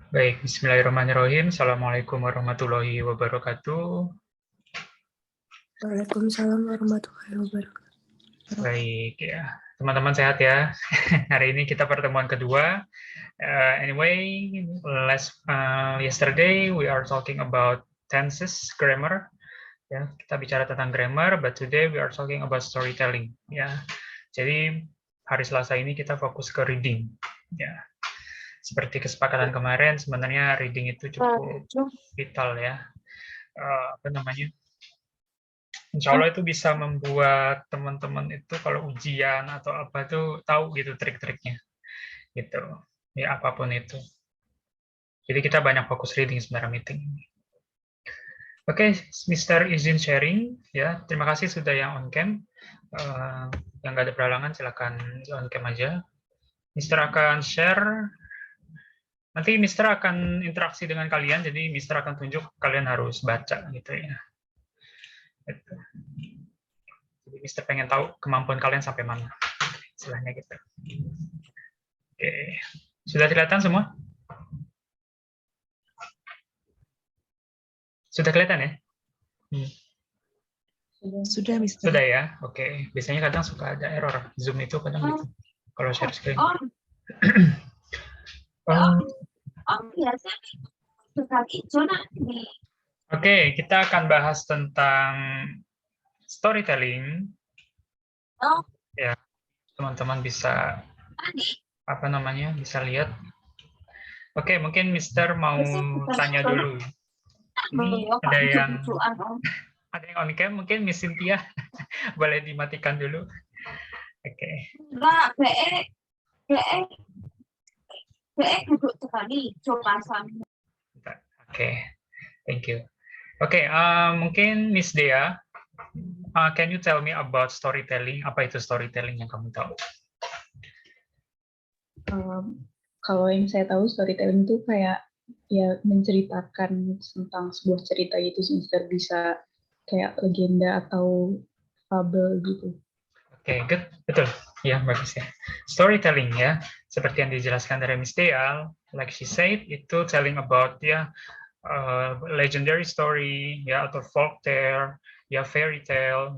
Baik, bismillahirrahmanirrahim. Assalamualaikum warahmatullahi wabarakatuh. Waalaikumsalam warahmatullahi wabarakatuh. Baik, ya. Teman-teman sehat ya. Hari ini kita pertemuan kedua. Anyway, yesterday we are talking about tenses, grammar. Ya, kita bicara tentang grammar, but today we are talking about storytelling. Ya, jadi hari Selasa ini kita fokus ke reading. Ya, seperti kesepakatan kemarin, sebenarnya reading itu cukup vital ya. Apa namanya? Insya Allah itu bisa membuat teman-teman itu kalau ujian atau apa tuh tahu gitu trik-triknya gitu. Ya apapun itu. Jadi kita banyak fokus reading sebenarnya meeting ini. Oke, Mr. izin sharing ya. Terima kasih sudah yang on cam. Yang nggak ada peralangan silakan on cam aja. Mr. akan share. Nanti Mr. akan interaksi dengan kalian. Jadi Mr. akan tunjuk kalian harus baca gitu ya. Gitu. Jadi Mr. pengen tahu kemampuan kalian sampai mana. Istilahnya gitu. Oke, sudah kelihatan semua? Sudah kelihatan ya? Sudah, Mister. Sudah ya? Oke. Biasanya kadang suka ada error. Zoom itu kadang gitu. Kalau share screen. Oke, kita akan bahas tentang storytelling. Ya, teman-teman bisa bisa lihat. Oke, mungkin Mister mau tanya dulu. Ini ada yang on cam, mungkin Miss Cynthia boleh dimatikan dulu. Oke. Oke, thank you. Oke, mungkin Miss Dea, can you tell me about storytelling? Apa itu storytelling yang kamu tahu? Kalau yang saya tahu storytelling itu kayak ya menceritakan tentang sebuah cerita gitu, Mister, bisa kayak legenda atau fabel gitu. Oke, good, betul. Ya, bagus ya. Storytelling ya, seperti yang dijelaskan dari Miss Dea, like she said, itu telling about ya legendary story ya atau folk tale ya fairy tale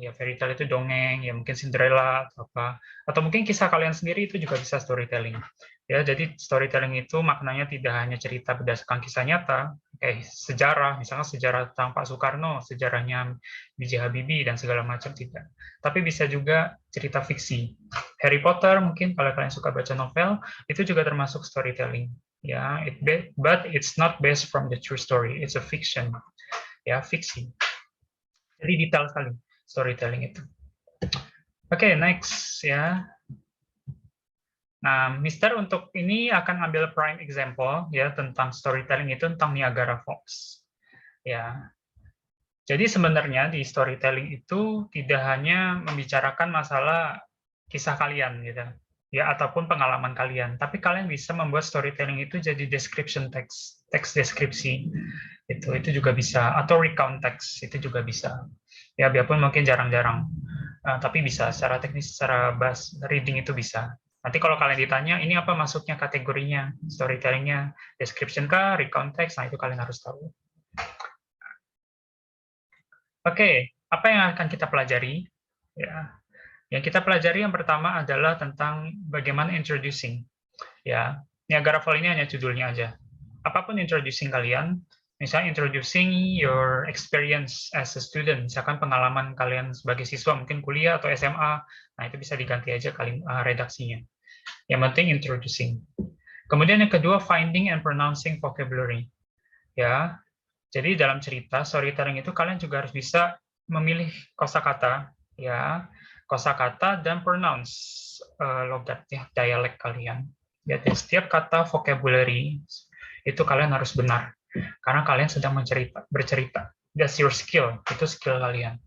itu dongeng ya mungkin Cinderella atau apa atau mungkin kisah kalian sendiri itu juga bisa storytelling ya. Jadi storytelling itu maknanya tidak hanya cerita berdasarkan kisah nyata kayak sejarah, misalnya sejarah tentang Pak Soekarno, sejarahnya B.J. Habibie dan segala macam, tidak, tapi bisa juga cerita fiksi. Harry Potter mungkin kalau kalian suka baca novel itu juga termasuk storytelling ya, but it's not based from the true story, it's a fiction ya, fiksi. Jadi detail sekali storytelling itu. Oke, next ya. Nah, Mister untuk ini akan ambil prime example ya tentang storytelling itu tentang Niagara Falls ya. Jadi sebenarnya di storytelling itu tidak hanya membicarakan masalah kisah kalian gitu ya ataupun pengalaman kalian, tapi kalian bisa membuat storytelling itu jadi description text, teks deskripsi itu juga bisa, atau recount text itu juga bisa ya, biarpun mungkin jarang-jarang, tapi bisa secara teknis, secara reading itu bisa. Nanti kalau kalian ditanya ini apa masuknya kategorinya storytellingnya, description kah, recount text, nah itu kalian harus tahu. Oke, apa yang akan kita pelajari ya? Yang kita pelajari yang pertama adalah tentang bagaimana introducing. Ya, Niagara Falls ini hanya judulnya aja. Apapun introducing kalian, misalnya introducing your experience as a student, misalkan pengalaman kalian sebagai siswa, mungkin kuliah atau SMA, nah itu bisa diganti aja redaksinya. Yang penting introducing. Kemudian yang kedua, finding and pronouncing vocabulary. Ya, jadi dalam cerita storytelling itu kalian juga harus bisa memilih kosakata, ya, kosakata dan pronounce logat ya, dialek kalian. Ya, setiap kata vocabulary itu kalian harus benar karena kalian sedang bercerita. That's your skill, itu skill kalian.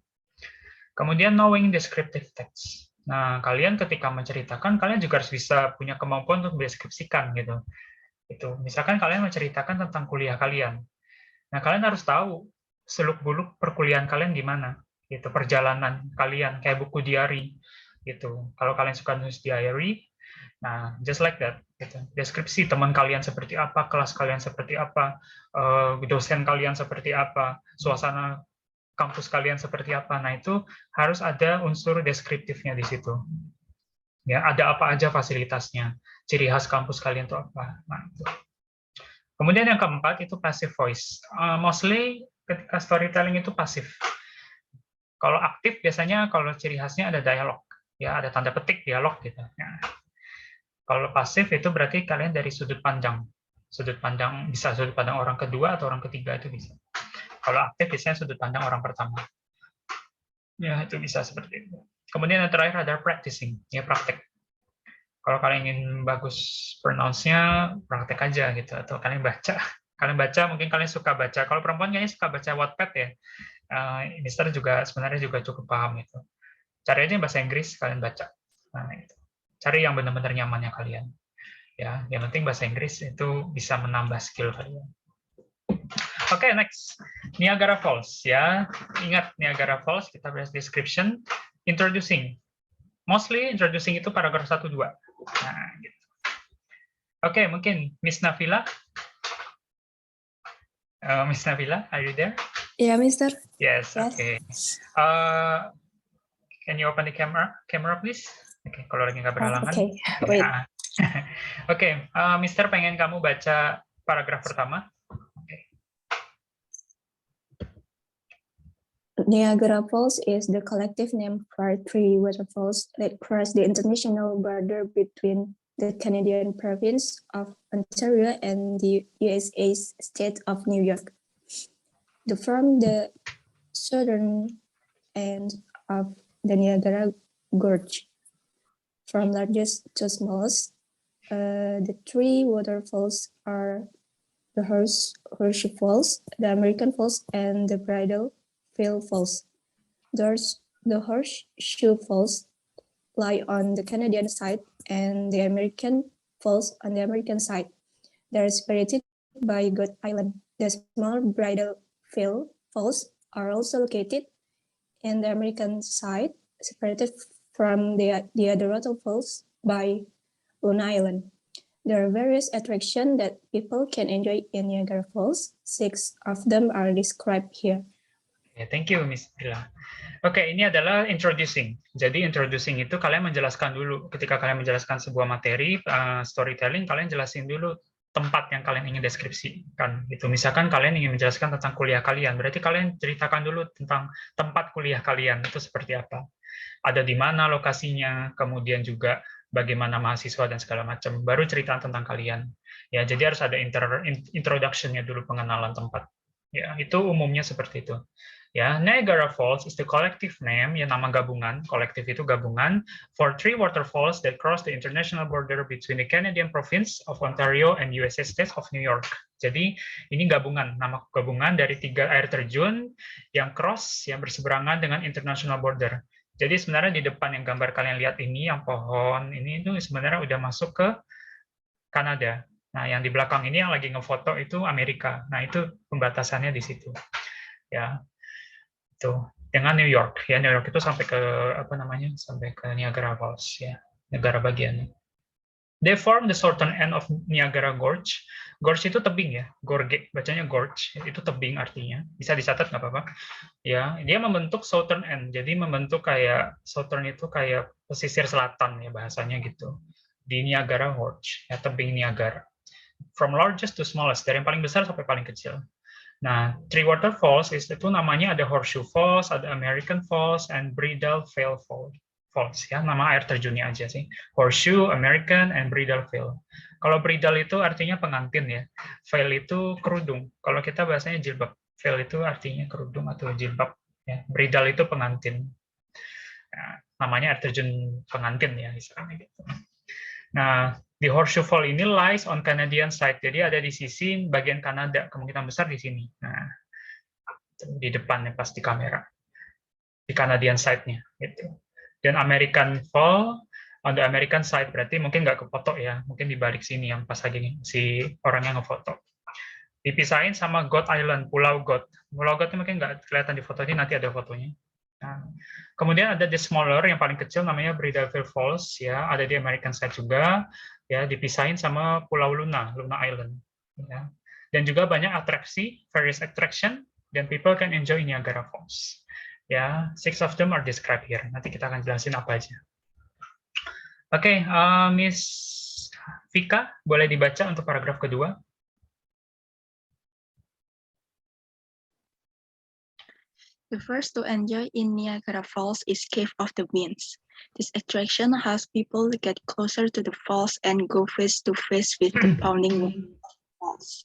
Kemudian knowing descriptive text. Nah, kalian ketika menceritakan kalian juga harus bisa punya kemampuan untuk mendeskripsikan gitu. Itu, misalkan kalian menceritakan tentang kuliah kalian. Nah, kalian harus tahu seluk-beluk perkuliahan kalian gimana, gitu, perjalanan kalian kayak buku diary, gitu. Kalau kalian suka nulis diary, Nah, just like that, gitu. Deskripsi teman kalian seperti apa, kelas kalian seperti apa, dosen kalian seperti apa, suasana kampus kalian seperti apa. Nah, itu harus ada unsur deskriptifnya di situ. Ya, ada apa aja fasilitasnya, ciri khas kampus kalian itu apa. Nah, itu. Kemudian yang keempat itu passive voice. Mostly ketika storytelling itu pasif. Kalau aktif biasanya kalau ciri khasnya ada dialog, ya ada tanda petik dialog gitu. Nah, kalau pasif itu berarti kalian dari sudut pandang bisa sudut pandang orang kedua atau orang ketiga itu bisa. Kalau aktif biasanya sudut pandang orang pertama. Ya itu bisa seperti itu. Kemudian yang terakhir ada practicing, ya praktek. Kalau kalian ingin bagus pronounce-nya, praktek aja gitu. Atau kalian baca, mungkin kalian suka baca. Kalau perempuan kayaknya suka baca Wattpad ya. Mister juga sebenarnya juga cukup paham itu. Cari aja yang bahasa Inggris, kalian baca. Nah, itu. Cari yang benar-benar nyamannya kalian. Ya, yang penting bahasa Inggris itu bisa menambah skill kalian. Oke, next. Niagara Falls ya. Ingat Niagara Falls, kita bahas description, introducing. Mostly introducing itu paragraf 1 2. Nah, gitu. Oke, mungkin Miss Nafila. Miss Nafila, are you there? Yeah, Mister. Yes, Yes. okay. Can you open the camera, please? Oke, kalau lagi nggak berhalangan. Okay, wait. Oke, Mister pengen kamu baca paragraf pertama. Niagara Falls is the collective name for 3 waterfalls that cross the international border between the Canadian province of Ontario and the USA's state of New York. From the southern end of the Niagara Gorge, from largest to smallest, the 3 waterfalls are the Horseshoe Falls, the American Falls, and the Bridal Veil Falls. The Horseshoe Falls lie on the Canadian side and the American Falls on the American side. They are separated by God Island. The small Bridal Veil Falls are also located in the American side, separated from the other waterfalls by Luna Island. There are various attractions that people can enjoy in Niagara Falls. 6 of them are described here. Thank you, Miss Bila. Oke, ini adalah introducing. Jadi introducing itu kalian menjelaskan dulu. Ketika kalian menjelaskan sebuah materi, storytelling, kalian jelasin dulu tempat yang kalian ingin deskripsikan. Gitu. Misalkan kalian ingin menjelaskan tentang kuliah kalian, berarti kalian ceritakan dulu tentang tempat kuliah kalian itu seperti apa. Ada di mana lokasinya, kemudian juga bagaimana mahasiswa dan segala macam. Baru cerita tentang kalian. Ya, jadi harus ada introduction-nya dulu, pengenalan tempat. Ya, itu umumnya seperti itu. Ya, Niagara Falls is the collective name, ya nama gabungan, kolektif itu gabungan, for 3 waterfalls that cross the international border between the Canadian province of Ontario and USA state of New York. Jadi ini gabungan, nama gabungan dari 3 air terjun yang cross, yang berseberangan dengan international border. Jadi sebenarnya di depan yang gambar kalian lihat ini, yang pohon ini itu sebenarnya udah masuk ke Kanada. Nah, yang di belakang ini yang lagi ngefoto itu Amerika. Nah, itu pembatasannya di situ. Ya. Dengan New York ya, New York itu sampai ke sampai ke Niagara Falls ya, negara bagian. They form the southern end of Niagara Gorge. Gorge itu tebing ya, gorge bacanya gorge, itu tebing artinya. Bisa dicatat nggak apa-apa. Ya, dia membentuk southern end. Jadi membentuk kayak southern itu kayak pesisir selatan ya bahasanya gitu. Di Niagara Gorge, ya tebing Niagara. From largest to smallest, dari yang paling besar sampai paling kecil. Nah, 3 waterfalls itu namanya ada Horseshoe Falls, ada American Falls, and Bridal Veil Falls. Ya, nama air terjunnya aja sih. Horseshoe, American, and Bridal Veil. Kalau bridal itu artinya pengantin ya. Veil itu kerudung. Kalau kita bahasanya jilbab. Veil itu artinya kerudung atau jilbab. Ya. Bridal itu pengantin. Nah, namanya air terjun pengantin ya, misalnya gitu. Nah, di Horseshoe Fall ini lies on Canadian side, jadi ada di sisi bagian Kanada, kemungkinan besar di sini. Nah, di depannya pas di kamera, di Canadian side-nya. Gitu. Dan American Fall, on the American side, berarti mungkin nggak kefoto ya, mungkin di balik sini yang pas lagi si orangnya ngefoto. Dipisahin sama God Island, Pulau God. Pulau God itu mungkin nggak kelihatan di foto ini, nanti ada fotonya. Nah, kemudian ada the smaller yang paling kecil namanya Bridalveil Falls ya, ada di American side juga ya, dipisahin sama Pulau Luna, Luna Island ya. Dan juga banyak atraksi, various attraction, dan people can enjoy Niagara Falls. Ya, 6 of them are described here. Nanti kita akan jelasin apa aja. Oke, Miss Vika, boleh dibaca untuk paragraf kedua? The first to enjoy in Niagara Falls is Cave of the Winds. This attraction has people get closer to the falls and go face to face with the pounding water of the falls.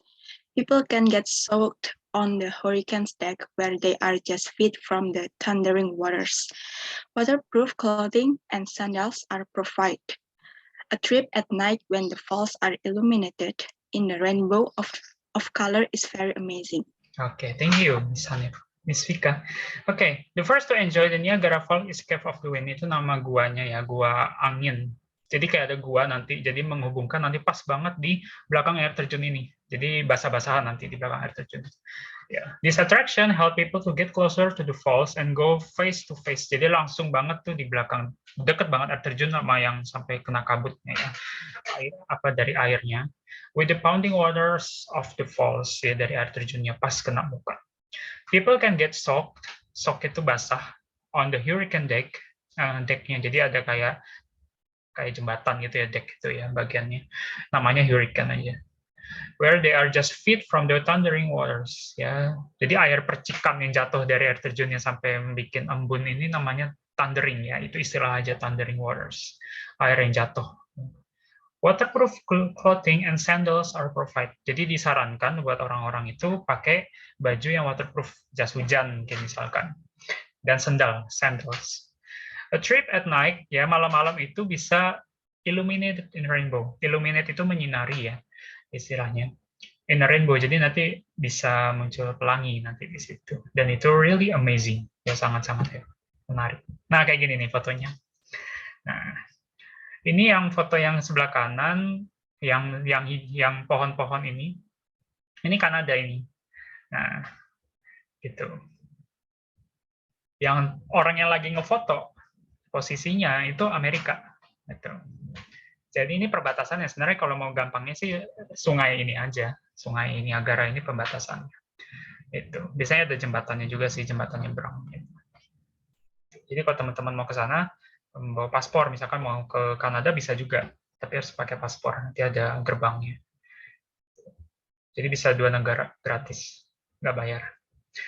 People can get soaked on the hurricane's deck where they are just feet from the thundering waters. Waterproof clothing and sandals are provided. A trip at night when the falls are illuminated in the rainbow of color is very amazing. Okay, thank you, Miss Hanif. Miss Vika. Okay, the first to enjoy the Niagara Falls is Cave of the Wind. Itu nama guanya ya, gua angin. Jadi kayak ada gua nanti, jadi menghubungkan nanti pas banget di belakang air terjun ini. Jadi basah-basahan nanti di belakang air terjun. Yeah. This attraction help people to get closer to the falls and go face to face. Jadi langsung banget tuh di belakang, deket banget air terjun sama yang sampai kena kabutnya ya. Apa dari airnya. With the pounding waters of the falls, ya dari air terjunnya pas kena muka. People can get soaked, soak itu basah, on the hurricane deck, decknya. Jadi ada kayak jembatan gitu ya, deck itu ya bagiannya. Namanya hurricane aja. Where they are just feet from the thundering waters, ya. Jadi air percikan yang jatuh dari air terjunnya sampai bikin embun ini namanya thundering ya. Itu istilah aja, thundering waters. Air yang jatuh. Waterproof clothing and sandals are provided. Jadi disarankan buat orang-orang itu pakai baju yang waterproof, jas hujan mungkin misalkan, dan sandals. A trip at night, ya malam-malam itu bisa illuminated in rainbow. Illuminate itu menyinari ya istilahnya. In a rainbow, jadi nanti bisa muncul pelangi nanti di situ. Dan itu really amazing, ya sangat-sangat ya, menarik. Nah kayak gini nih fotonya. Nah. Ini yang foto yang sebelah kanan, yang pohon-pohon ini Kanada ini. Nah, gitu. Yang orang yang lagi ngefoto posisinya itu Amerika. Gitu. Jadi ini perbatasannya. Sebenarnya kalau mau gampangnya sih sungai ini aja, sungai Niagara ini pembatasannya. Itu. Biasanya ada jembatannya juga sih, jembatan nyebrang. Jadi kalau teman-teman mau ke sana, bawa paspor, misalkan mau ke Kanada bisa juga, tapi harus pakai paspor, nanti ada gerbangnya. Jadi bisa 2 negara gratis, nggak bayar.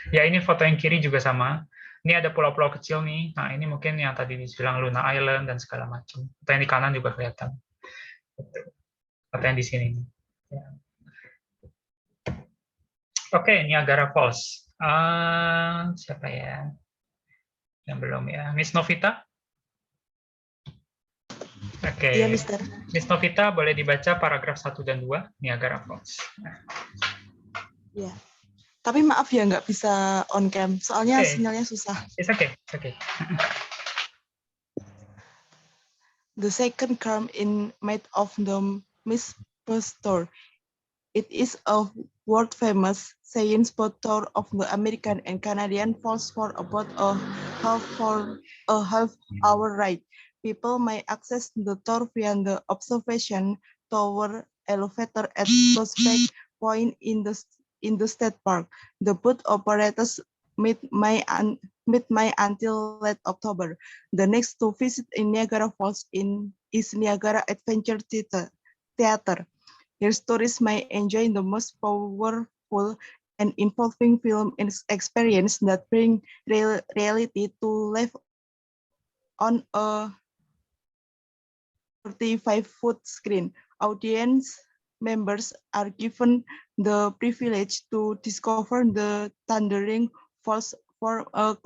Ya ini foto yang kiri juga sama, ini ada pulau-pulau kecil nih, nah ini mungkin yang tadi dibilang Luna Island dan segala macam. Foto yang di kanan juga kelihatan. Foto yang di sini. Ya. Oke, Niagara Falls. Siapa ya? Yang belum ya, Miss Novita? Oke, Iya, Mister. Miss Novita boleh dibaca paragraf 1 dan 2, Niagara Falls. Iya. Tapi maaf ya, nggak bisa on cam, soalnya sinyalnya susah. It's okay. The second camp in made of the Miss Pasteur. It is a world-famous science spot tour of the American and Canadian Falls for about a half hour ride. People may access the tour via the observation tower elevator at Prospect Point in the state park. The boat operators meet May until late October. The next to visit in Niagara Falls is Niagara Adventure Theater. Here tourists may enjoy the most powerful and involving film experience that bring reality to life on a 35-foot screen. Audience members are given the privilege to discover the thundering falls for a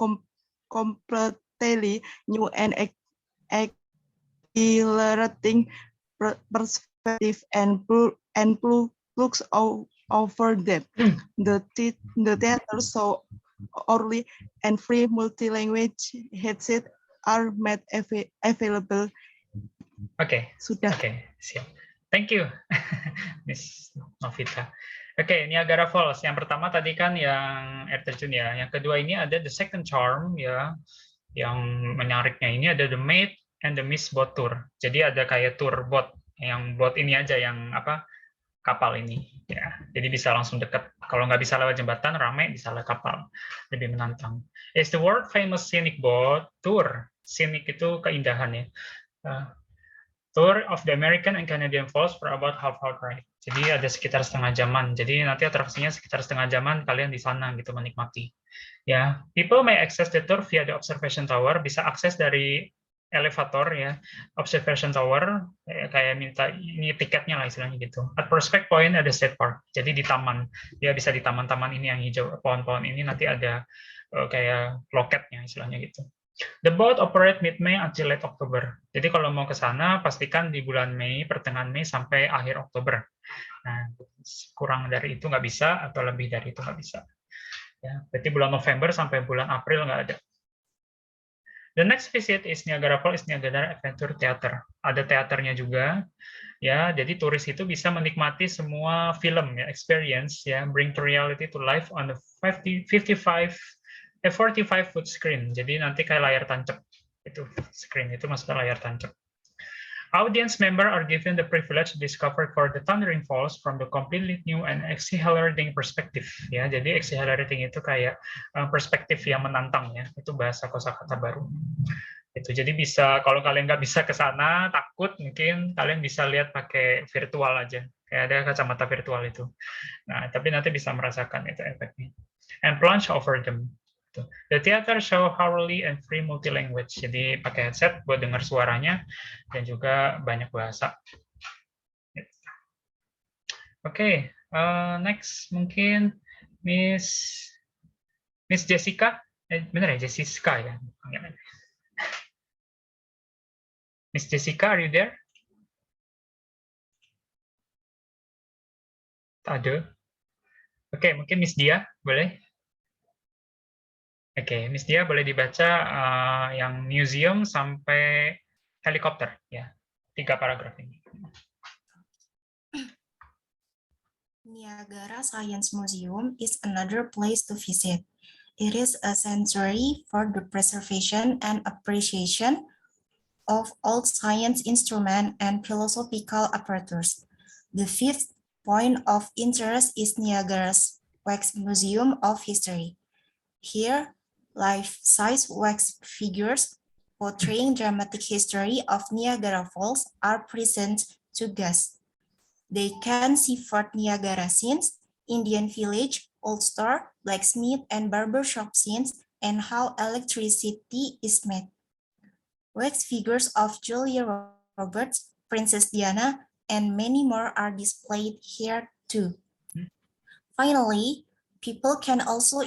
completely new and exhilarating perspective and looks over them. The theater show early and free multi-language headset are made available. Oke, Sudah. Oke, siap. Thank you, Miss Novita. Oke, Niagara Falls. Yang pertama tadi kan yang air terjun ya. Yang kedua ini ada the second charm ya. Yang menariknya ini ada The Maid and the Miss Boat Tour. Jadi ada kayak tour boat, yang boat ini aja, yang apa, kapal ini. Ya, jadi bisa langsung dekat. Kalau nggak bisa lewat jembatan, ramai, bisa lewat kapal. Lebih menantang. It's the world famous scenic boat tour. Scenic itu keindahan ya. Tour of the American and Canadian Falls for about half-hour ride. Jadi ada sekitar setengah jaman. Jadi nanti atraksinya sekitar setengah jaman, kalian di sana gitu menikmati. Ya, people may access the tour via the observation tower. Bisa akses dari elevator ya, observation tower, kayak minta ini tiketnya lah istilahnya gitu. At Prospect Point ada state park. Jadi di taman, dia bisa di taman-taman ini yang hijau, pohon-pohon ini nanti ada kayak loketnya istilahnya gitu. The boat operate mid-May until late October. Jadi kalau mau ke sana, pastikan di bulan Mei, pertengahan Mei sampai akhir Oktober. Nah, kurang dari itu nggak bisa, atau lebih dari itu nggak bisa. Ya, berarti bulan November sampai bulan April nggak ada. The next visit is Niagara Falls, Niagara Adventure Theater. Ada teaternya juga. Ya, jadi turis itu bisa menikmati semua film ya, experience ya, bring to reality to life on the 45-foot screen. Jadi nanti kayak layar tancap. Itu screen itu maksudnya layar tancap. Audience member are given the privilege to discover for the Thundering Falls from the completely new and exhilarating perspective. Ya, jadi exhilarating itu kayak perspektif yang menantang ya. Itu bahasa kosakata baru. Itu jadi bisa, kalau kalian nggak bisa ke sana, takut, mungkin kalian bisa lihat pakai virtual aja. Kayak ada kacamata virtual itu. Nah, tapi nanti bisa merasakan itu efeknya. And plunge over them. The theater show hourly and free multi-language. Jadi pakai headset buat dengar suaranya dan juga banyak bahasa. Oke, next mungkin Miss Jessica. Benar ya, Jessica ya. Miss Jessica, are you there? Ada. Oke, mungkin Miss Dia, boleh? Oke, Miss Dia boleh dibaca yang museum sampai helikopter, ya. 3 paragraf ini. Niagara Science Museum is another place to visit. It is a sanctuary for the preservation and appreciation of old science instruments and philosophical apparatus. The fifth point of interest is Niagara's Wax Museum of History. Here, life-size wax figures portraying dramatic history of Niagara Falls are present to guests. They can see Fort Niagara scenes, Indian Village, Old Store, blacksmith and barbershop scenes, and how electricity is made. Wax figures of Julia Roberts, Princess Diana, and many more are displayed here too. Finally, people can also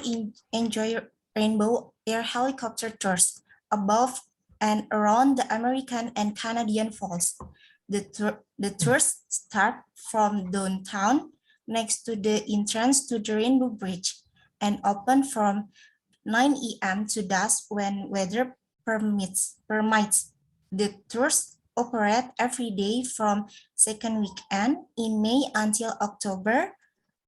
enjoy rainbow air helicopter tours above and around the American and Canadian Falls. The tours start from downtown next to the entrance to the Rainbow Bridge and open from 9 a.m. to dusk when weather permits. The tours operate every day from second weekend in May until October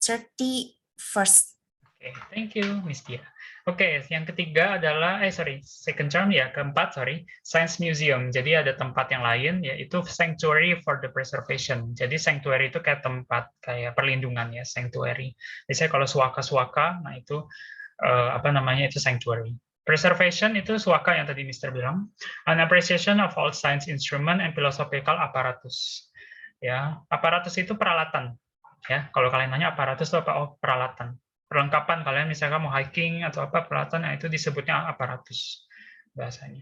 31st. Okay, thank you, Miss Dia. Oke, yang ketiga adalah, second term ya, keempat, Science Museum. Jadi ada tempat yang lain, yaitu Sanctuary for the Preservation. Jadi sanctuary itu kayak tempat, kayak perlindungan ya, sanctuary. Biasanya kalau suaka-suaka, nah itu, itu sanctuary. Preservation itu suaka yang tadi Mr. bilang. An appreciation of all science instrument and philosophical apparatus. Ya, aparatus itu peralatan. Ya, kalau kalian nanya aparatus itu apa? Oh, peralatan. Perlengkapan kalian misalkan mau hiking atau apa peralatan, nah itu disebutnya aparatus bahasanya.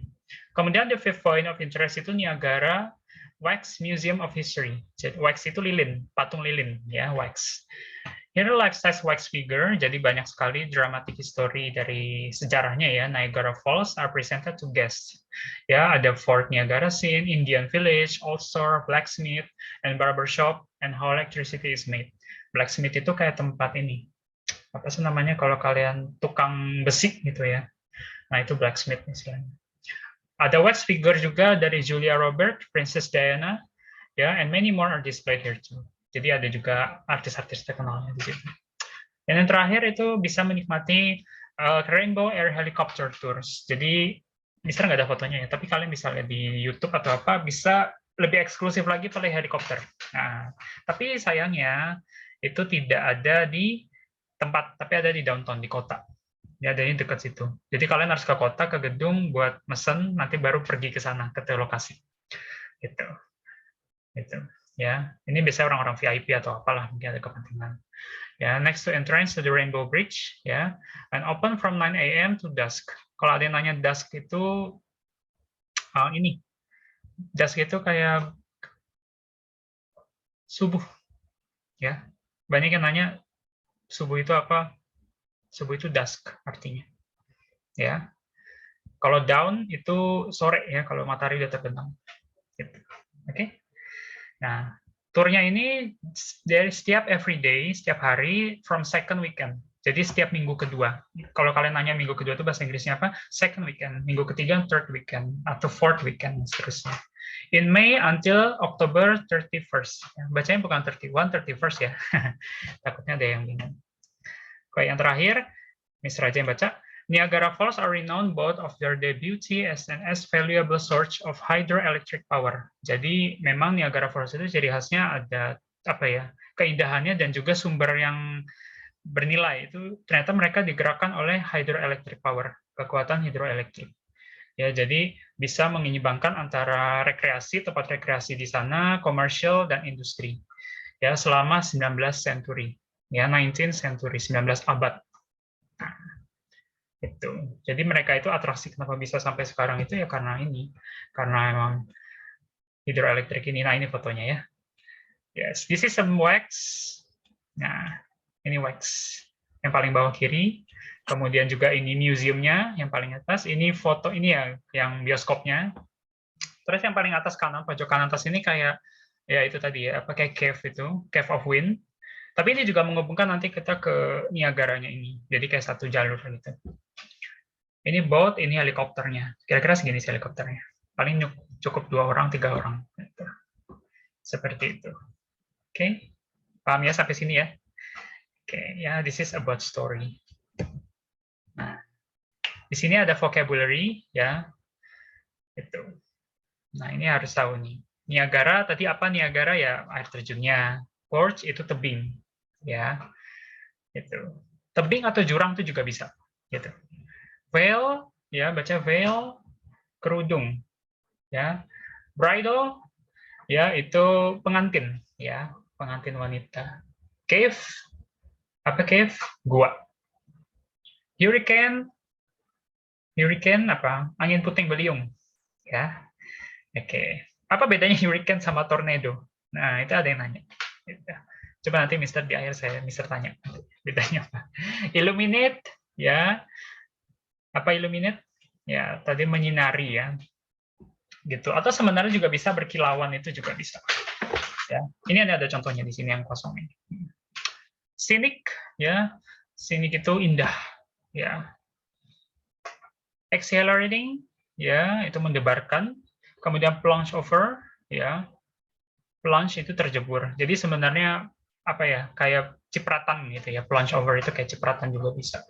Kemudian the fifth point of interest itu Niagara Wax Museum of History. Jadi wax itu lilin, patung lilin ya, wax. Here life-size wax figure, jadi banyak sekali dramatic history dari sejarahnya ya. Niagara Falls are presented to guests. Ya, ada Fort Niagara scene, Indian Village, Old Store, blacksmith, and barbershop, and how electricity is made. Blacksmith itu kayak tempat ini. Apa sih namanya kalau kalian tukang besi gitu ya. Nah, itu blacksmith misalnya. Ada wax figure juga dari Julia Roberts, Princess Diana, ya, and many more are displayed here too. Jadi ada juga artis-artis terkenalnya di situ. Dan yang terakhir itu bisa menikmati Rainbow Air Helicopter Tours. Jadi Mister nggak ada fotonya ya, tapi kalian bisa lihat di YouTube atau apa, bisa lebih eksklusif lagi pakai helikopter. Nah, tapi sayangnya itu tidak ada di tempat, tapi ada di downtown, di kota. Ya, adanya dekat situ. Jadi kalian harus ke kota, ke gedung buat mesen, nanti baru pergi ke sana, ke lokasi. Gitu. Gitu. Ya, ini biasanya orang-orang VIP atau apalah, mungkin ada kepentingan. Ya, next to entrance to the Rainbow Bridge, ya, and open from 9 a.m. to dusk. Kalau ada yang nanya dusk itu ini, dusk itu kayak subuh, ya. Banyak yang nanya subuh itu apa? Subuh itu dusk artinya, ya. Kalau dawn itu sore ya, kalau matahari udah terbenam. Gitu. Oke. Nah, turnya ini dari setiap everyday, setiap hari from second weekend. Jadi setiap minggu kedua. Kalau kalian nanya minggu kedua itu bahasa Inggrisnya apa? Second weekend. Minggu ketiga, third weekend. Atau fourth weekend, seterusnya. In May until October 31st. Bacanya bukan 31, 31st ya. Takutnya ada yang bingung. Oke, yang terakhir, Mr. Raja yang baca. Niagara Falls are renowned both of their beauty as valuable source of hydroelectric power. Jadi memang Niagara Falls itu ciri khasnya ada apa ya, keindahannya dan juga sumber yang bernilai itu ternyata mereka digerakkan oleh hydroelectric power, kekuatan hidroelektrik. Ya, jadi bisa menyeimbangkan antara rekreasi, tempat rekreasi di sana, komersial dan industri. Ya, selama 19 century. Ya, 19 century, 19 abad. Itu. Jadi mereka itu atraksi kenapa bisa sampai sekarang itu ya karena ini, karena emang hidroelektrik ini. Nah, ini fotonya ya. Yes, this is some wax. Nah, ini wax yang paling bawah kiri. Kemudian juga ini museumnya yang paling atas. Ini foto ini ya, yang bioskopnya. Terus yang paling atas kanan, pojok kanan atas ini kayak ya itu tadi ya, apa kayak cave itu, Cave of Wind. Tapi ini juga menghubungkan nanti kita ke Niagaranya ini. Jadi kayak satu jalur gitu. Ini boat, ini helikopternya. Kira-kira segini sih helikopternya. Paling cukup 2 orang, 3 orang. Seperti itu. Oke, paham ya sampai sini ya? Oke, ya, this is about story. Nah, di sini ada vocabulary, ya. Itu. Nah, ini harus tahu nih. Niagara, tadi apa Niagara ya? Air terjunnya. Gorge itu tebing, ya. Itu. Tebing atau jurang itu juga bisa, gitu. Veil, ya, baca veil, kerudung, ya. Bridal, ya, itu pengantin, ya, pengantin wanita. Cave, apa cave? Gua. Hurricane, apa? Angin puting beliung, ya. Oke. Apa bedanya hurricane sama tornado? Nah, itu ada yang nanya. Coba nanti Mister di akhir Mister tanya. Bedanya apa? Illuminate, ya. Apa illuminate? Ya, tadi menyinari ya. Gitu. Atau sebenarnya juga bisa berkilauan, itu juga bisa. Ya. Ini ada contohnya di sini yang kosong ini. Scenic, ya. Scenic itu indah, ya. Exhilarating, ya, itu mendebarkan. Kemudian plunge over, ya. Plunge itu terjebur. Jadi sebenarnya apa ya? Kayak cipratan gitu ya. Plunge over itu kayak cipratan juga bisa.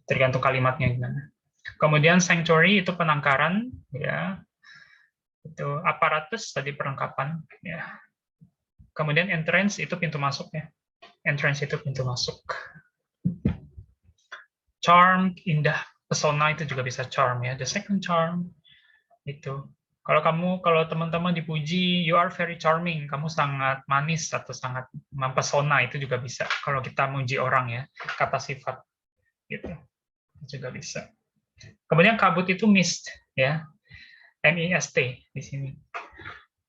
Tergantung kalimatnya gimana. Kemudian sanctuary itu penangkaran, ya. Itu aparatus tadi perlengkapan, ya. Kemudian entrance itu pintu masuk ya. Entrance itu pintu masuk. Charm, indah, pesona itu juga bisa charm ya. The second charm itu. Kalau teman-teman dipuji, you are very charming, kamu sangat manis atau sangat mempesona, itu juga bisa. Kalau kita muji orang ya, kata sifat gitu. Itu juga bisa. Kemudian kabut itu mist ya. M-I-S-T di sini.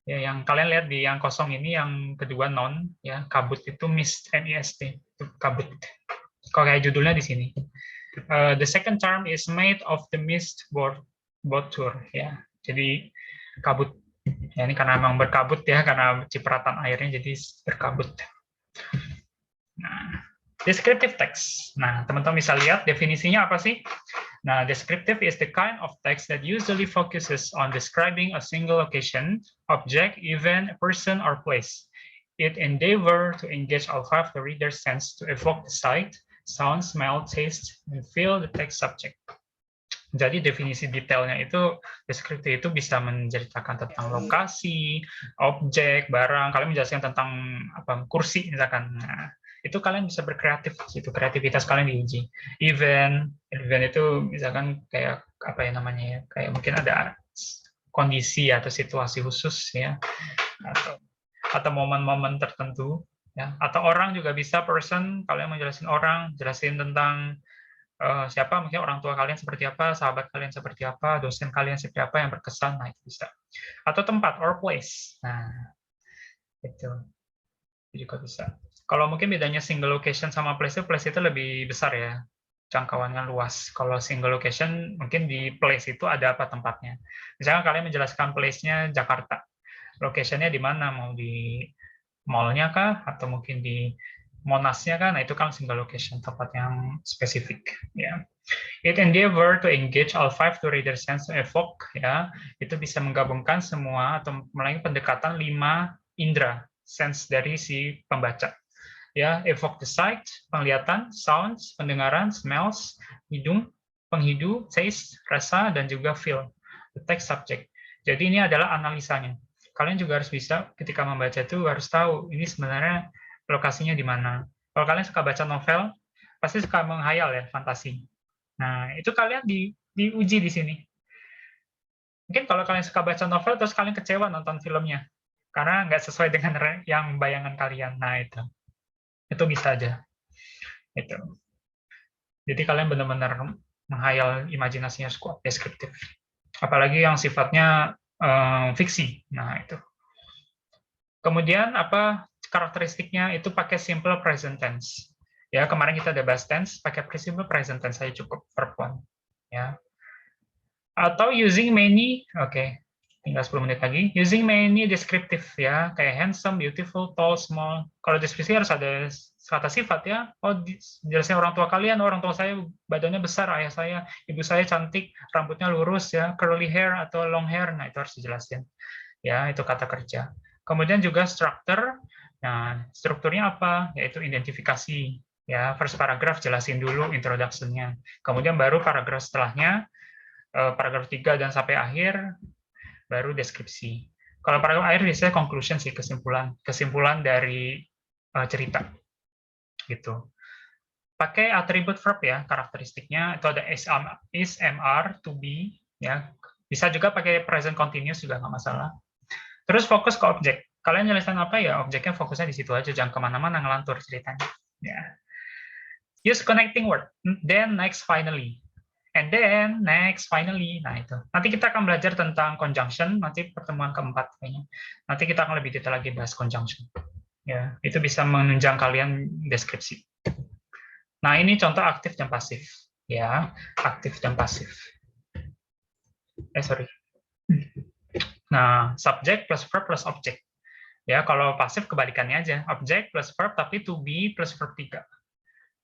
Ya, yang kalian lihat di yang kosong ini, yang kedua non ya, kabut itu mist, M-I-S-T, itu kabut. Kalau kayak judulnya di sini. The second charm is made of the mist boat tour ya. Jadi kabut. Ya, ini karena memang berkabut ya, karena cipratan airnya jadi berkabut. Nah, descriptive text. Nah, teman-teman bisa lihat definisinya apa sih? Nah, descriptive is the kind of text that usually focuses on describing a single location, object, event, person, or place. It endeavor to engage all 5 the reader's sense to evoke the sight, sound, smell, taste, and feel the text subject. Jadi definisi detailnya itu, deskriptif itu bisa menceritakan tentang lokasi, objek, barang. Kalian menjelaskan tentang apa kursi misalkan. Nah, itu kalian bisa berkreatif, itu kreativitas kalian diuji. Event itu misalkan kayak apa ya namanya ya, kayak mungkin ada kondisi atau situasi khusus ya, atau momen-momen tertentu ya, atau orang juga bisa person. Kalian menjelasin orang, jelasin tentang siapa, mungkin orang tua kalian seperti apa, sahabat kalian seperti apa, dosen kalian seperti apa yang berkesan, nah itu bisa. Atau tempat or place, nah itu juga bisa. Kalau mungkin bedanya single location sama place itu lebih besar ya, jangkauannya luas. Kalau single location mungkin di place itu ada apa tempatnya. Misalnya kalian menjelaskan place-nya Jakarta, location-nya di mana, mau di mall-nya kah, atau mungkin di Monasnya kan, nah itu kan single location, tempat yang spesifik ya. It endeavor to engage all five to reader sense to evoke ya, itu bisa menggabungkan semua atau melalui pendekatan 5 indera sense dari si pembaca ya, evoke the sight, penglihatan, sounds, pendengaran, smells, hidung, penghidu, taste, rasa, dan juga feel, the text subject. Jadi ini adalah analisanya. Kalian juga harus bisa ketika membaca itu harus tahu ini sebenarnya lokasinya di mana. Kalau kalian suka baca novel, pasti suka menghayal ya, fantasi. Nah, itu kalian diuji di sini. Mungkin kalau kalian suka baca novel, terus kalian kecewa nonton filmnya. Karena nggak sesuai dengan yang bayangan kalian. Nah, itu bisa aja. Itu. Jadi kalian benar-benar menghayal, imajinasinya kuat, deskriptif. Apalagi yang sifatnya fiksi. Nah, itu. Kemudian apa karakteristiknya itu pakai simple present tense. Ya, kemarin kita ada bahas tense, pakai simple present tense saja cukup, verb one. Ya. Atau using many, oke, tinggal 10 menit lagi. Using many descriptive ya, kayak handsome, beautiful, tall, small. Kalau deskripsi harus ada kata sifat ya. Oh, jelasin orang tua kalian, orang tua saya badannya besar, ayah saya, ibu saya cantik, rambutnya lurus ya, curly hair atau long hair. Nah, itu harus dijelasin. Ya, itu kata kerja. Kemudian juga structure. Nah, strukturnya apa? Yaitu identifikasi. Ya, first paragraph jelasin dulu introduction-nya. Kemudian baru paragraf setelahnya, paragraf 3 dan sampai akhir, baru deskripsi. Kalau paragraf akhir biasanya conclusion sih, kesimpulan dari cerita. Gitu. Pakai atribut verb ya, karakteristiknya itu ada is, mr, to be, ya. Bisa juga pakai present continuous juga nggak masalah. Terus fokus ke objek. Kalian nyelesain apa ya, objeknya fokusnya di situ aja, jangan kemana-mana ngelantur ceritanya. Ya. Use connecting word, then next finally. And then next finally. Nah itu. Nanti kita akan belajar tentang conjunction, nanti pertemuan keempat kayaknya. Nanti kita akan lebih detail lagi bahas conjunction. Ya, itu bisa menunjang kalian deskripsi. Nah, ini contoh aktif dan pasif. Ya, aktif dan pasif. Sorry. Nah, subject plus verb plus object. Ya, kalau pasif kebalikannya aja. Object plus verb, tapi to be plus verb 3.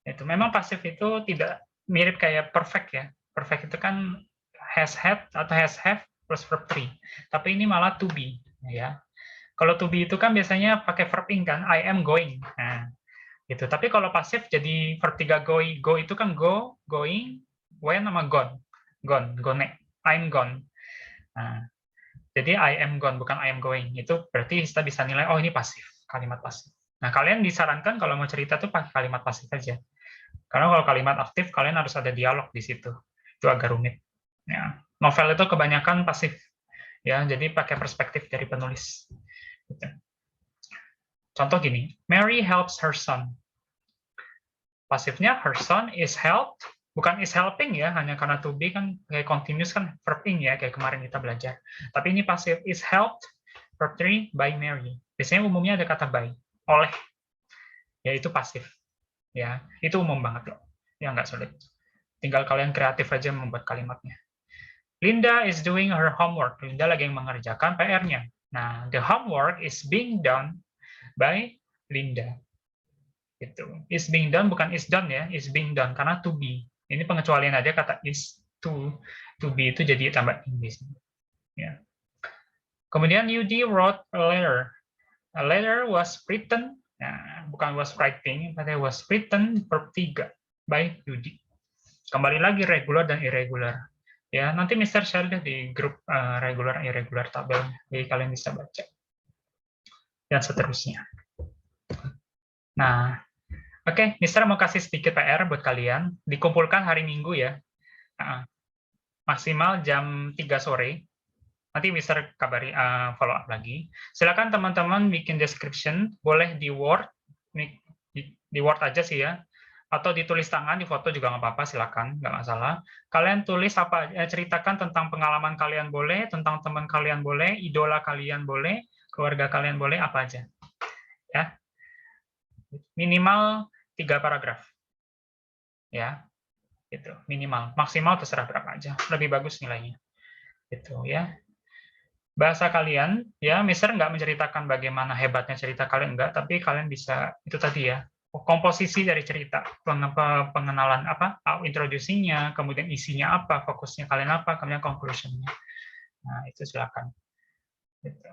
Itu memang pasif itu tidak mirip kayak perfect ya. Perfect itu kan has had atau has have plus verb 3. Tapi ini malah to be. Ya. Kalau to be itu kan biasanya pakai verb ing kan, I am going. Nah, gitu. Tapi kalau pasif jadi verb 3 going. Go itu kan go, going, when sama gone. Gone, gone. I'm gone. Nah, jadi I am gone, bukan I am going. Itu berarti kita bisa nilai, oh ini pasif, kalimat pasif. Nah, kalian disarankan kalau mau cerita tuh pakai kalimat pasif aja. Karena kalau kalimat aktif, kalian harus ada dialog di situ. Itu agak rumit. Ya. Novel itu kebanyakan pasif. Ya, jadi pakai perspektif dari penulis. Gitu. Contoh gini, Mary helps her son. Pasifnya, her son is helped. Bukan is helping ya, hanya karena to be kan kayak continuous kan verb ing ya, kayak kemarin kita belajar. Tapi ini pasif, is helped, verb 3, by Mary. Biasanya umumnya ada kata by, oleh. Ya, itu pasif. Ya, itu umum banget loh. Ya, nggak sulit. Tinggal kalian kreatif aja membuat kalimatnya. Linda is doing her homework. Linda lagi mengerjakan PR-nya. Nah, the homework is being done by Linda. Gitu. Is being done bukan is done ya, is being done karena to be. Ini pengecualian aja kata is to be itu jadi tambah ing di sini. Ya. Kemudian UD wrote a letter. A letter was written, nah, bukan was writing, tapi was written verb 3 by UD. Kembali lagi regular dan irregular. Ya, nanti Mister share deh di grup regular irregular tabel, jadi kalian bisa baca. Dan seterusnya. Nah, oke, Mister mau kasih sedikit PR buat kalian, dikumpulkan hari Minggu ya. Maksimal jam 3 sore. Nanti Mister kabari follow up lagi. Silakan teman-teman bikin description, boleh di Word, di Word aja sih ya, atau ditulis tangan, di foto juga nggak apa-apa, silakan, nggak masalah. Kalian tulis apa, ceritakan tentang pengalaman kalian boleh, tentang teman kalian boleh, idola kalian boleh, keluarga kalian boleh, apa aja. Ya, minimal 3 paragraf. Ya, gitu, minimal. Maksimal terserah berapa aja, lebih bagus nilainya. Gitu ya. Bahasa kalian, ya, Mister nggak menceritakan bagaimana hebatnya cerita kalian, enggak, tapi kalian bisa, itu tadi ya, komposisi dari cerita, pengenalan apa, introducing-nya, kemudian isinya apa, fokusnya kalian apa, kemudian conclusion-nya. Nah, itu silakan. Gitu.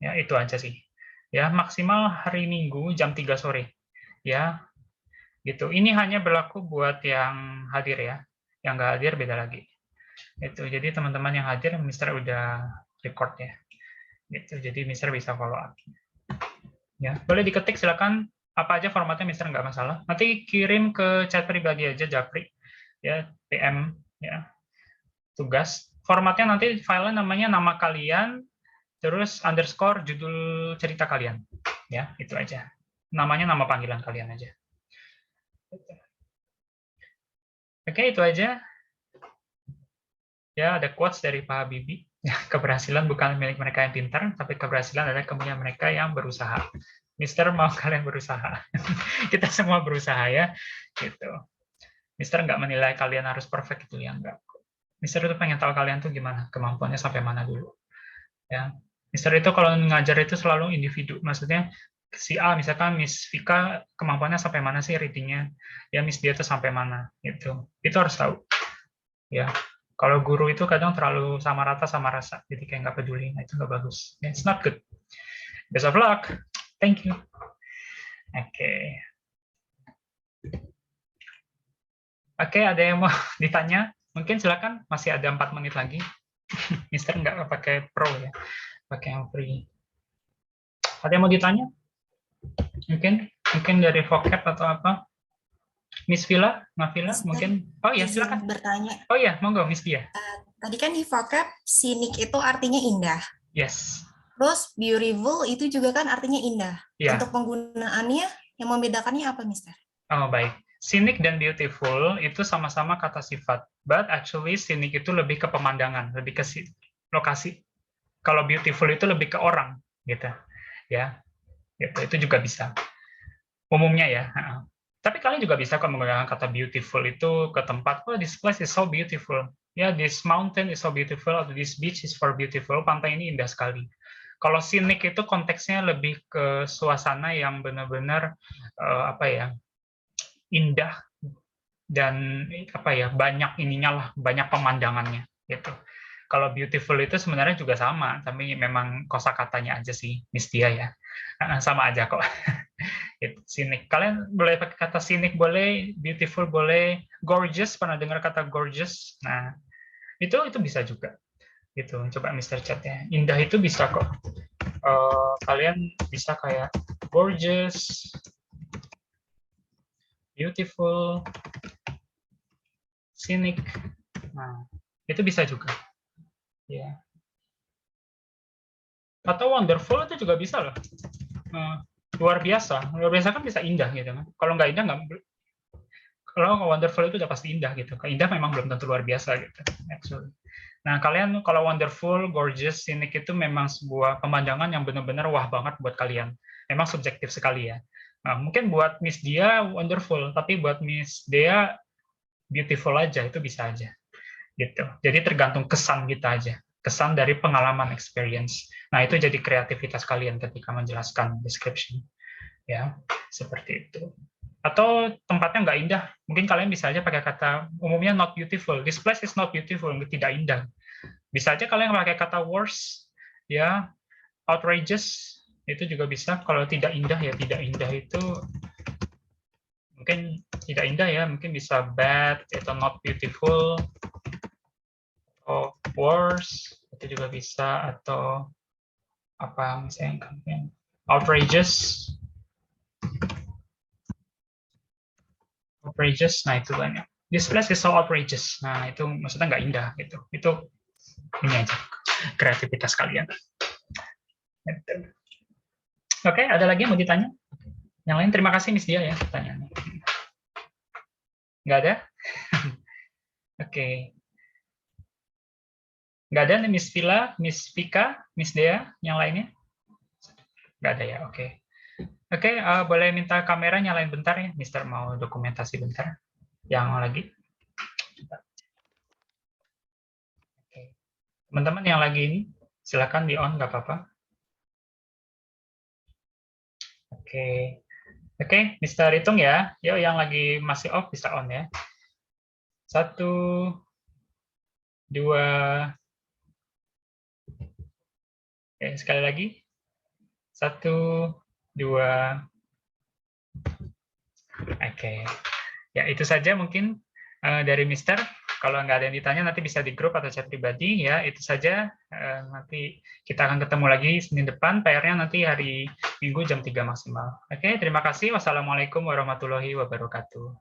Ya, itu aja sih. Ya, maksimal hari Minggu jam 3 sore. Ya, gitu. Ini hanya berlaku buat yang hadir ya. Yang nggak hadir beda lagi. Itu. Jadi teman-teman yang hadir, Mister udah record ya. Gitu. Jadi Mister bisa follow up. Ya, boleh diketik silakan apa aja formatnya Mister nggak masalah. Nanti kirim ke chat pribadi aja Japri ya, PM ya. Tugas. Formatnya nanti filenya namanya nama kalian terus underscore judul cerita kalian. Ya, itu aja. Namanya nama panggilan kalian aja. Oke, itu aja. Ya, ada quotes dari Pak Habibie. Keberhasilan bukan milik mereka yang pintar, tapi keberhasilan adalah kemudian mereka yang berusaha. Mister mau kalian berusaha. Kita semua berusaha ya. Gitu. Mister nggak menilai kalian harus perfect itu ya, enggak. Mister itu pengen tahu kalian tuh gimana, kemampuannya sampai mana dulu. Ya. Mister itu kalau ngajar itu selalu individu. Maksudnya si A misalkan Miss Vika kemampuannya sampai mana sih readingnya? Ya Miss dia tuh sampai mana gitu. Itu harus tahu. Ya. Kalau guru itu kadang terlalu sama rata sama rasa, jadi kayak nggak peduli. Nah, itu nggak bagus. It's not good. Best of luck. Thank you. Oke. Oke, ada yang mau ditanya? Mungkin silakan, masih ada 4 menit lagi. Mister nggak pakai pro ya, pakai yang free. Ada yang mau ditanya? Mungkin dari vocab atau apa? Miss Villa, Villa, mungkin. Oh iya, silakan. Bertanya. Oh iya, monggo Miss Dia. Tadi kan di vocab, scenic itu artinya indah. Yes. Terus beautiful itu juga kan artinya indah. Yeah. Untuk penggunaannya, yang membedakannya apa, Mister? Oh, baik. Scenic dan beautiful itu sama-sama kata sifat. But actually scenic itu lebih ke pemandangan, lebih ke lokasi. Kalau beautiful itu lebih ke orang, gitu. Ya. Gitu. Itu juga bisa. Umumnya ya. Tapi kalian juga bisa kok menggunakan kata beautiful itu ke tempat, oh this place is so beautiful. Ya, this mountain is so beautiful, atau this beach is so beautiful, pantai ini indah sekali. Kalau scenic itu konteksnya lebih ke suasana yang benar-benar indah dan banyak ininya lah, banyak pemandangannya gitu. Kalau beautiful itu sebenarnya juga sama, tapi memang kosakatanya aja sih, Miss Dia ya. Sama aja kok. Scenic. Kalian boleh pakai kata scenic boleh, beautiful boleh, gorgeous, pernah dengar kata gorgeous? Nah, itu bisa juga. Gitu. Coba Mr. Chat ya. Indah itu bisa kok. Kalian bisa kayak gorgeous, beautiful, scenic. Nah, itu bisa juga. Ya. Atau wonderful itu juga bisa loh. Luar biasa kan bisa indah gitu kan. Kalau nggak indah nggak. Kalau wonderful itu udah pasti indah gitu. Kalau indah memang belum tentu luar biasa gitu. Actually. Nah, kalian kalau wonderful, gorgeous, scenic itu memang sebuah pemandangan yang benar-benar wah banget buat kalian. Memang subjektif sekali ya. Nah, mungkin buat Miss Dia wonderful, tapi buat Miss Dea beautiful aja, itu bisa aja. Gitu. Jadi tergantung kesan kita aja. Kesan dari pengalaman experience. Nah, itu jadi kreativitas kalian ketika menjelaskan description. Ya, seperti itu. Atau tempatnya nggak indah, mungkin kalian bisa aja pakai kata umumnya not beautiful. This place is not beautiful, tidak indah. Bisa aja kalian pakai kata worse, ya, outrageous, itu juga bisa. Kalau tidak indah ya tidak indah itu mungkin tidak indah ya, mungkin bisa bad atau not beautiful. atau worse, itu juga bisa, atau apa misalnya yang outrageous, nah itu banyak. This place is so outrageous. Nah itu maksudnya nggak indah gitu. Itu ini aja kreativitas kalian. Gitu. Oke, ada lagi yang mau ditanya? Yang lain terima kasih Miss Dia ya pertanyaannya. Nggak ada? Oke. Nggak ada nih Miss Villa, Miss Vika, Miss Dea, yang lainnya? Nggak ada ya, oke. Oke, boleh minta kamera nyalain bentar ya, Mister mau dokumentasi bentar. Yang lagi? Oke. Teman-teman yang lagi ini, silakan di on, nggak apa-apa. Oke. Oke, Mister hitung ya. Yuk, yang lagi masih off bisa on ya. 1, 2. Oke, sekali lagi. 1, 2. Oke. Ya, itu saja mungkin dari Mister. Kalau nggak ada yang ditanya, nanti bisa di grup atau chat pribadi. Ya, itu saja. Nanti kita akan ketemu lagi Senin depan. PR-nya nanti hari Minggu jam 3 maksimal. Oke, terima kasih. Wassalamualaikum warahmatullahi wabarakatuh.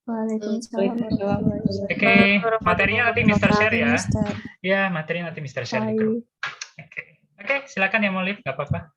Waalaikumsalam. Oke, materinya nanti Mister share ya. Mister. Ya, materi nanti Mister share di grup. Oke, silakan yang mau live, nggak apa-apa.